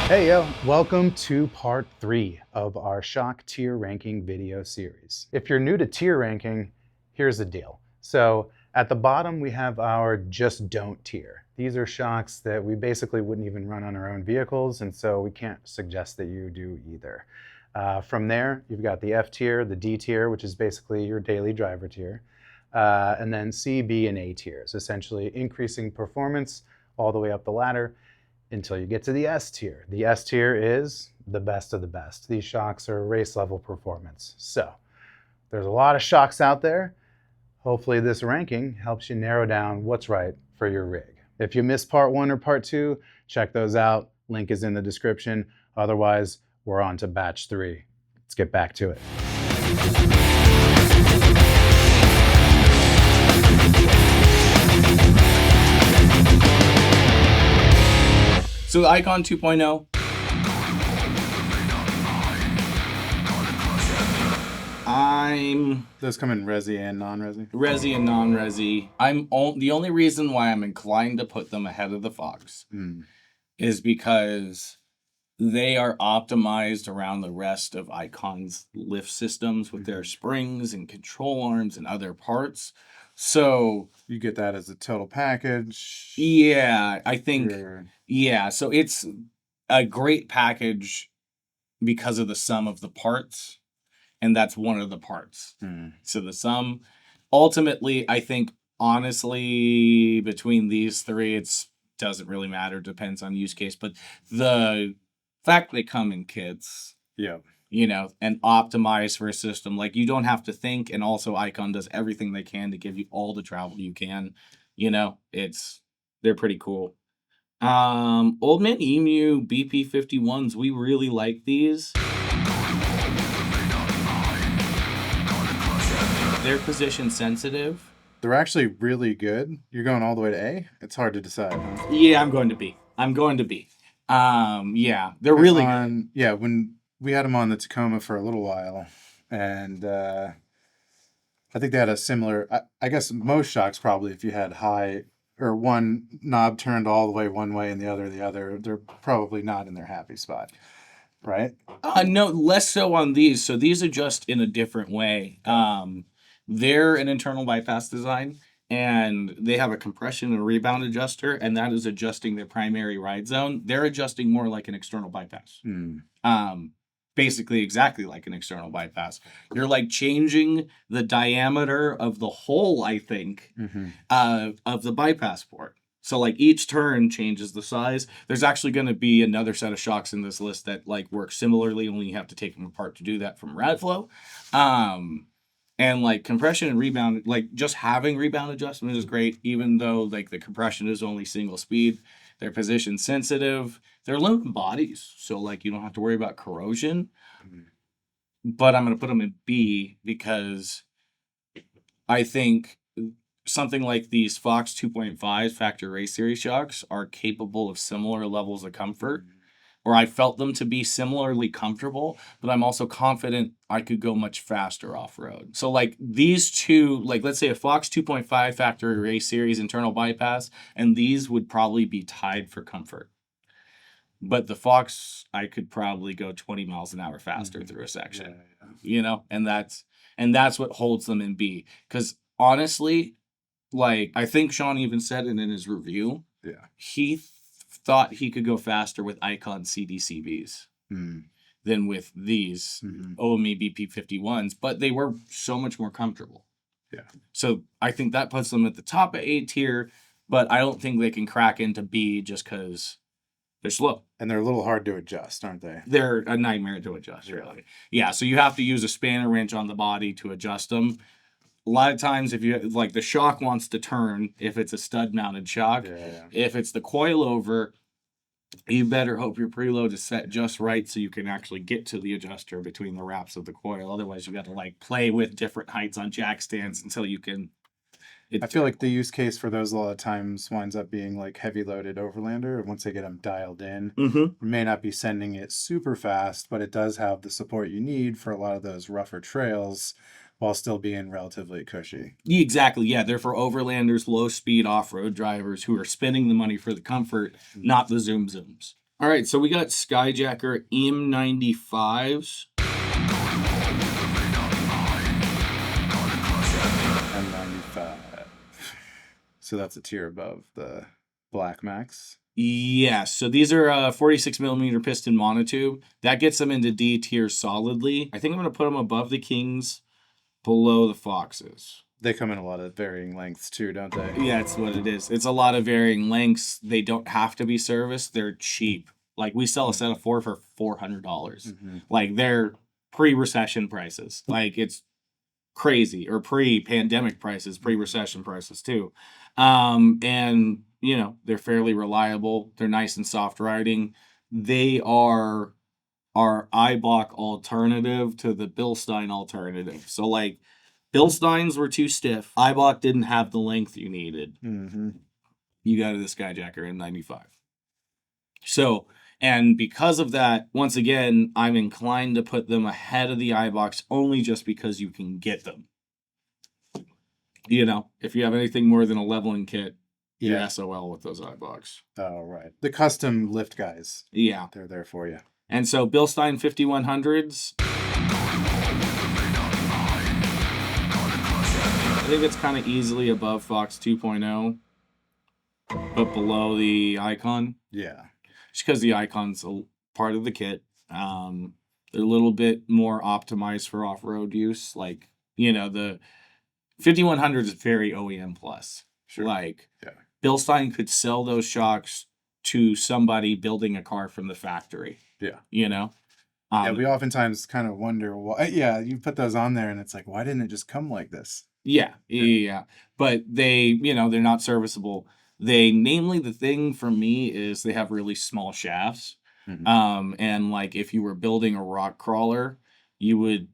Hey yo, welcome to part 3 of our shock tier ranking video series. If you're new to tier ranking, here's the deal. So at the bottom we have our just don't tier. These are shocks that we basically wouldn't even run on our own vehicles, and so we can't suggest that you do either. From there, you've got the F tier, the D tier, which is basically your daily driver tier, and then C, B, and A tiers, essentially increasing performance all the way up the ladder until you get to the S tier. The S tier is the best of the best. These shocks are race level performance. So there's a lot of shocks out there. Hopefully this ranking helps you narrow down what's right for your rig. If you missed part 1 or part 2, check those out. Link is in the description. Otherwise, we're on to batch 3. Let's get back to it. So the Icon 2.0, Those come in resi and non-resi? Resi and non-Resi. The only reason why I'm inclined to put them ahead of the Fox is because they are optimized around the rest of Icon's lift systems with their springs and control arms and other parts. So you get that as a total package? Yeah, I think, yeah, so it's a great package because of the sum of the parts, and that's one of the parts. So the sum, ultimately, I think, honestly, between these three, it doesn't really matter, depends on use case, but the fact they come in kits, you know, and optimize for a system, like, you don't have to think, and also Icon does everything they can to give you all the travel you can, you know, they're pretty cool. Old Man Emu BP-51s, we really like these. They're position sensitive. They're actually really good. You're going all the way to A? It's hard to decide, huh? Yeah, I'm going to B. Yeah, they're really good. Yeah, when we had them on the Tacoma for a little while, and I think they had a similar, I guess most shocks probably, if you had high, or one knob turned all the way one way and the other, they're probably not in their happy spot, right? No, less so on these. So these adjust in a different way. They're an internal bypass design, and they have a compression and rebound adjuster, and that is adjusting their primary ride zone. They're adjusting more like an external bypass. Basically exactly like an external bypass. You're like changing the diameter of the hole, I think, of the bypass port. So like each turn changes the size. There's actually going to be another set of shocks in this list that like work similarly, only you have to take them apart to do that from Radflo. And like compression and rebound, like just having rebound adjustment is great, even though like the compression is only single speed. They're position sensitive. They're aluminum bodies, so like you don't have to worry about corrosion. But I'm going to put them in B because I think something like these Fox 2.5 Factory Race Series shocks are capable of similar levels of comfort, or I felt them to be similarly comfortable, but I'm also confident I could go much faster off-road. So like these two, like let's say a Fox 2.5 Factory Race Series internal bypass, and these would probably be tied for comfort. But the Fox, I could probably go 20 miles an hour faster through a section, you know, and that's what holds them in B. Because honestly, like I think Sean even said it in his review. Yeah, he thought he could go faster with Icon CDCBs than with these OME BP-51s, but they were so much more comfortable. Yeah. So I think that puts them at the top of A tier, but I don't think they can crack into B just because they're slow. And they're a little hard to adjust, aren't they? They're a nightmare to adjust, really. Yeah, so you have to use a spanner wrench on the body to adjust them. A lot of times, if you like the shock wants to turn, if it's a stud mounted shock, if it's the coilover, you better hope your preload is set just right so you can actually get to the adjuster between the wraps of the coil. Otherwise, you got to like play with different heights on jack stands until you can. I feel like the use case for those a lot of times winds up being like heavy loaded overlander. Once they get them dialed in, you may not be sending it super fast, but it does have the support you need for a lot of those rougher trails while still being relatively cushy. Exactly, yeah. They're for overlanders, low-speed off-road drivers who are spending the money for the comfort, not the zoom zooms. All right, so we got Skyjacker M95s. M95. So that's a tier above the Black Max. Yes, so these are 46 millimeter piston monotube. That gets them into D tier solidly. I think I'm going to put them above the Kings, below the Foxes. They come in a lot of varying lengths too, don't they? Yeah, it's what it is. It's a lot of varying lengths. They don't have to be serviced. They're cheap. Like, we sell a set of 4 for $400. Mm-hmm. Like, they're pre-recession prices. Like, it's crazy. Or pre-pandemic prices, pre-recession prices too. And, you know, they're fairly reliable. They're nice and soft riding. They are our Eibach alternative to the Bilstein alternative. So, like, Bilsteins were too stiff. Eibach didn't have the length you needed. Mm-hmm. You got the Skyjacker M95. So, and because of that, once again, I'm inclined to put them ahead of the Eibachs only just because you can get them. You know, if you have anything more than a leveling kit, you're SOL with those Eibachs. Oh, right. The custom lift guys. Yeah. They're there for you. And so Bilstein 5100s. I think it's kind of easily above Fox 2.0, but below the Icon. Yeah. Just because the Icon's a part of the kit. They're a little bit more optimized for off-road use. Like, you know, the 5100 is very OEM plus. Sure. Like, yeah. Bilstein could sell those shocks to somebody building a car from the factory. Yeah. You know? Yeah, we oftentimes kind of wonder, why, you put those on there and it's like, why didn't it just come like this? Yeah. But they, you know, they're not serviceable. Namely, the thing for me is they have really small shafts. Mm-hmm. And like, if you were building a rock crawler, you would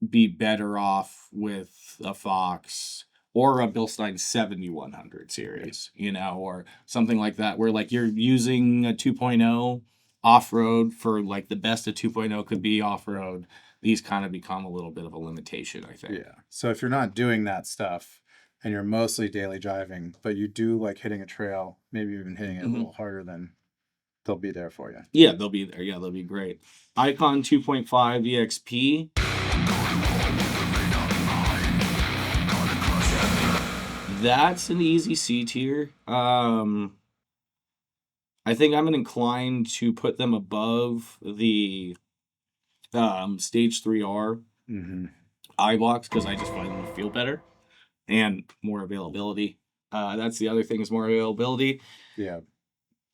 be better off with a Fox or a Bilstein 7100 series, you know, or something like that, where like you're using a 2.0 off-road for like the best a 2.0 could be off-road. These kind of become a little bit of a limitation, I think. Yeah. So if you're not doing that stuff and you're mostly daily driving, but you do like hitting a trail, maybe even hitting it a little harder, then they'll be there for you. Yeah, they'll be there. Yeah, they'll be great. Icon 2.5 EXP. That's an easy C tier. I think I'm inclined to put them above the Stage 3R Eibachs because I just find them to feel better and more availability. That's the other thing is more availability. Yeah.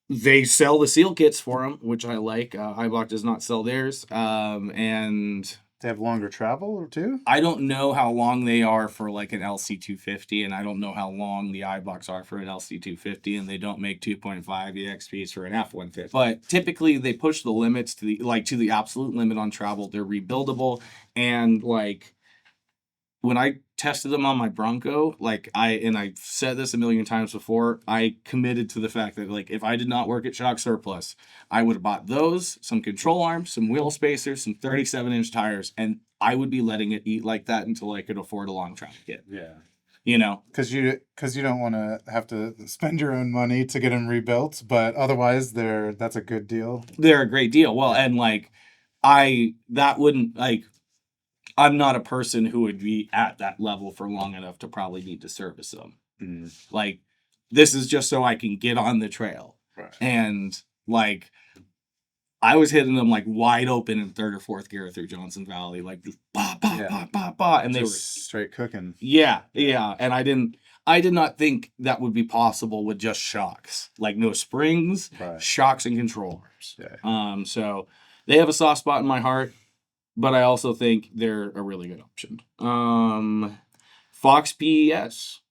They sell the seal kits for them, which I like. Eibach does not sell theirs. And they have longer travel too? I don't know how long they are for like an LC250, and I don't know how long the Eibachs are for an LC250, and they don't make 2.5 EXPs for an F-150. But typically they push the limits to the absolute limit on travel. They're rebuildable, and like when I tested them on my Bronco, like I've said this a million times before, I committed to the fact that like if I did not work at Shock Surplus, I would have bought those, some control arms, some wheel spacers, some 37-inch tires, and I would be letting it eat like that until I could afford a long travel kit. Yeah. You know? Because you don't want to have to spend your own money to get them rebuilt, but otherwise that's a good deal. They're a great deal. Well, and like I'm not a person who would be at that level for long enough to probably need to service them. Like, this is just so I can get on the trail. Right. And, like, I was hitting them, like, wide open in third or fourth gear through Johnson Valley. Like, just bah. And just they were straight cooking. Yeah. And I did not think that would be possible with just shocks. Like, no springs, shocks, and controllers. Yeah. So, they have a soft spot in my heart. But I also think they're a really good option. Fox PES.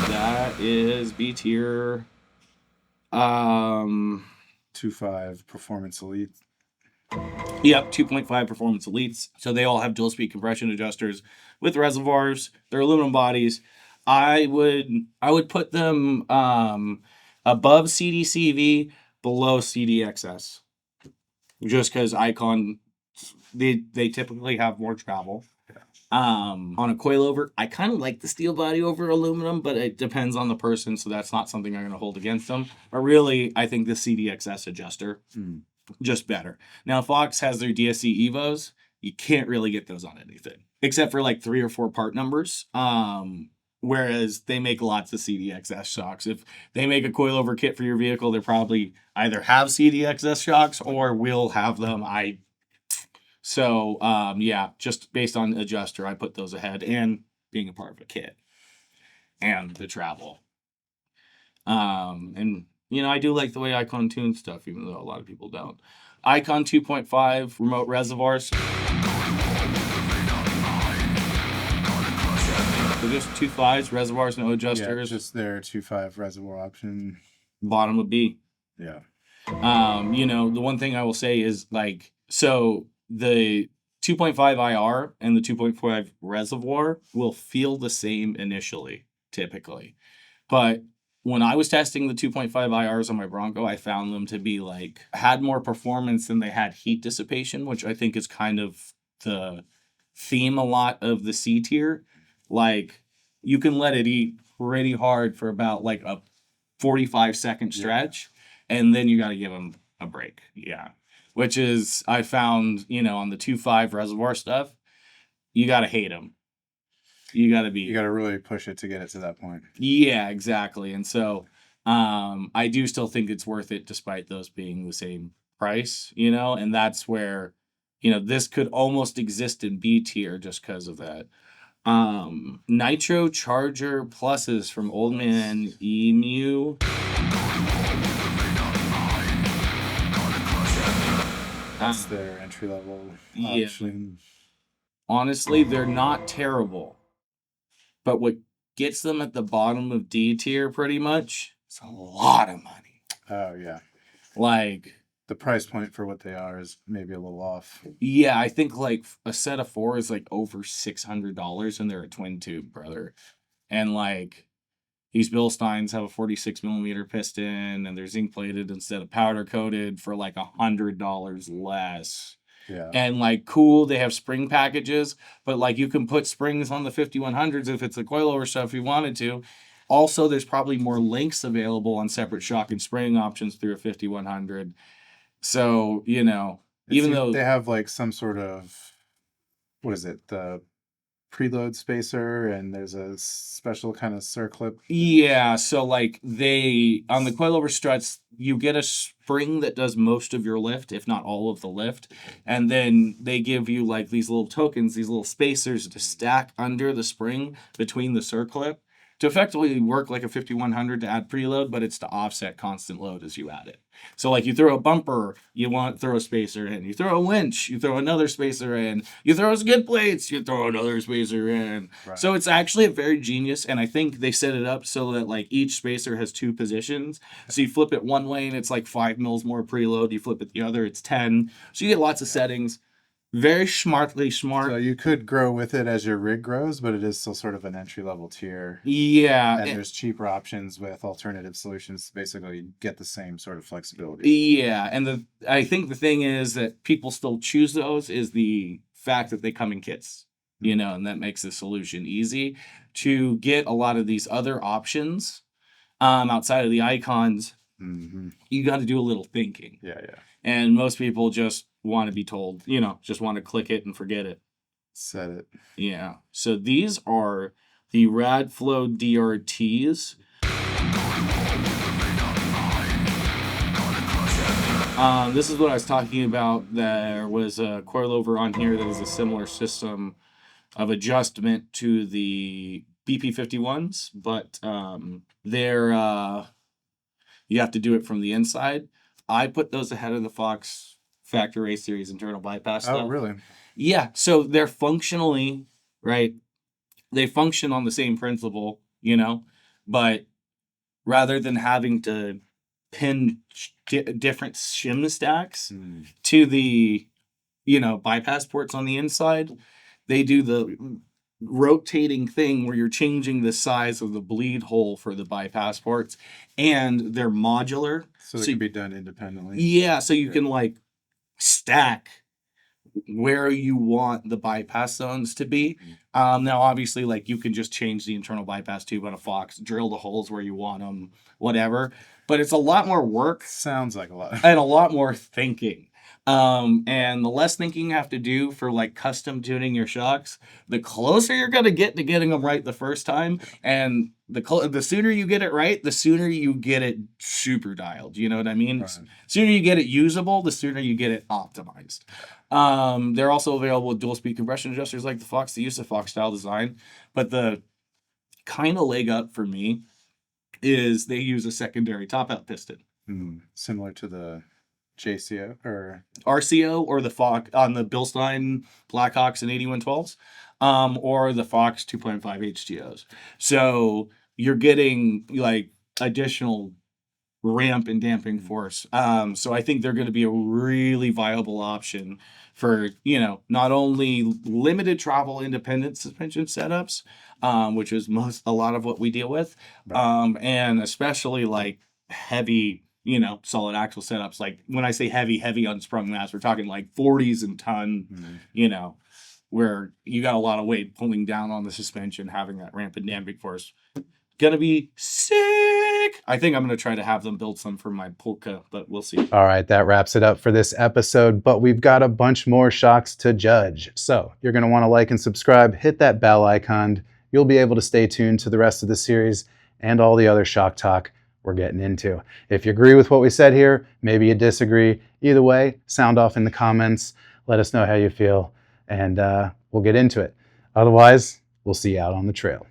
That is B tier. 2.5 Performance Elite. Yep, 2.5 Performance Elites. So they all have dual speed compression adjusters with reservoirs. They're aluminum bodies. I would put them above CDCV, below CDXS, just because Icon, they typically have more travel. On a coilover, I kind of like the steel body over aluminum, but it depends on the person, so that's not something I'm going to hold against them. But really, I think the CDXS adjuster, just better. Now, Fox has their DSC Evos. You can't really get those on anything, except for like 3 or 4 part numbers. Whereas they make lots of CDXS shocks. If they make a coilover kit for your vehicle, they probably either have CDXS shocks or will have them. So, yeah, just based on adjuster, I put those ahead, and being a part of a kit and the travel. And, you know, I do like the way Icon tunes stuff, even though a lot of people don't. Icon 2.5 remote reservoirs. So just 2.5s, reservoirs, no adjusters. Yeah, just their 2.5 reservoir option. Bottom would be. Yeah. You know, the one thing I will say is like, so the 2.5 IR and the 2.5 reservoir will feel the same initially, typically. But when I was testing the 2.5 IRs on my Bronco, I found them to be like, had more performance than they had heat dissipation, which I think is kind of the theme a lot of the C tier. Like, you can let it eat pretty hard for about like a 45-second stretch, and then you got to give them a break. Yeah. Which is, I found, you know, on the 2.5 reservoir stuff, you got to hate them. You got to really push it to get it to that point. Yeah, exactly. And so I do still think it's worth it despite those being the same price, you know, and that's where, you know, this could almost exist in B tier just because of that. Nitrocharger Pluses from Old Man Emu. That's their entry level option. Honestly, they're not terrible. But what gets them at the bottom of D tier pretty much is a lot of money. Oh, yeah. Like, the price point for what they are is maybe a little off. Yeah, I think like a set of 4 is like over $600, and they're a twin tube, brother. And like, these Bilsteins have a 46 millimeter piston, and they're zinc plated instead of powder coated for like $100 less. Yeah. And like, cool, they have spring packages, but like, you can put springs on the 5100s if it's a coilover stuff if you wanted to. Also, there's probably more links available on separate shock and spring options through a 5100. So, you know, even though they have like some sort of, what is it, the preload spacer, and there's a special kind of circlip. Yeah, so like they, on the coilover struts, you get a spring that does most of your lift, if not all of the lift. And then they give you like these little tokens, these little spacers to stack under the spring between the circlip to effectively work like a 5100 to add preload, but it's to offset constant load as you add it. So like, you throw a bumper, you want to throw a spacer in. You throw a winch, you throw another spacer in. You throw skid plates, you throw another spacer in. Right. So it's actually a very genius, and I think they set it up so that like each spacer has 2 positions. So you flip it one way and it's like 5 mils more preload. You flip it the other, it's 10. So you get lots of settings. Very smartly smart. So you could grow with it as your rig grows, but it is still sort of an entry-level tier. Yeah. And there's cheaper options with alternative solutions to basically get the same sort of flexibility. Yeah, and I think the thing is that people still choose those is the fact that they come in kits, you know, and that makes the solution easy. To get a lot of these other options outside of the icons, you got to do a little thinking. Yeah. And most people just want to be told, you know, just want to click it and forget it. Set it. Yeah. So these are the Radflo DRTs. This is what I was talking about. There was a coilover on here that is a similar system of adjustment to the BP-51s, but they're you have to do it from the inside. I put those ahead of the Fox Factory A Series internal bypass stuff. Oh, really? Yeah, so they're functionally, right, they function on the same principle, you know, but rather than having to pin different shim stacks to the, you know, bypass ports on the inside, they do the rotating thing where you're changing the size of the bleed hole for the bypass ports, and they're modular. So they can be done independently. Yeah, so you can like stack where you want the bypass zones to be. Now, obviously, like you can just change the internal bypass tube on a Fox, drill the holes where you want them, whatever. But it's a lot more work Sounds like a lot. and a lot more thinking. And the less thinking you have to do for like custom tuning your shocks, the closer you're gonna get to getting them right the first time. And the sooner you get it right, the sooner you get it super dialed. You know what I mean? Right. Sooner you get it usable, the sooner you get it optimized. They're also available with dual speed compression adjusters like the Fox. They use the Fox style design, but the kind of leg up for me is they use a secondary top out piston. Similar to the JCO or RCO or the Fox on the Bilstein Blackhawks and 8112s, or the Fox 2.5 HTOs. So you're getting like additional ramp and damping force. So I think they're going to be a really viable option for, you know, not only limited travel independent suspension setups, which is a lot of what we deal with, and especially like heavy, you know, solid axle setups. Like when I say heavy unsprung mass, we're talking like 40s and ton, you know, where you got a lot of weight pulling down on the suspension, having that ramp and damping force. Gonna be sick. I think I'm gonna try to have them build some for my Polka, but we'll see. All right, that wraps it up for this episode, but we've got a bunch more shocks to judge. So you're gonna wanna like and subscribe, hit that bell icon. You'll be able to stay tuned to the rest of the series and all the other shock talk we're getting into. If you agree with what we said here, maybe you disagree. Either way, sound off in the comments. Let us know how you feel, and we'll get into it. Otherwise, we'll see you out on the trail.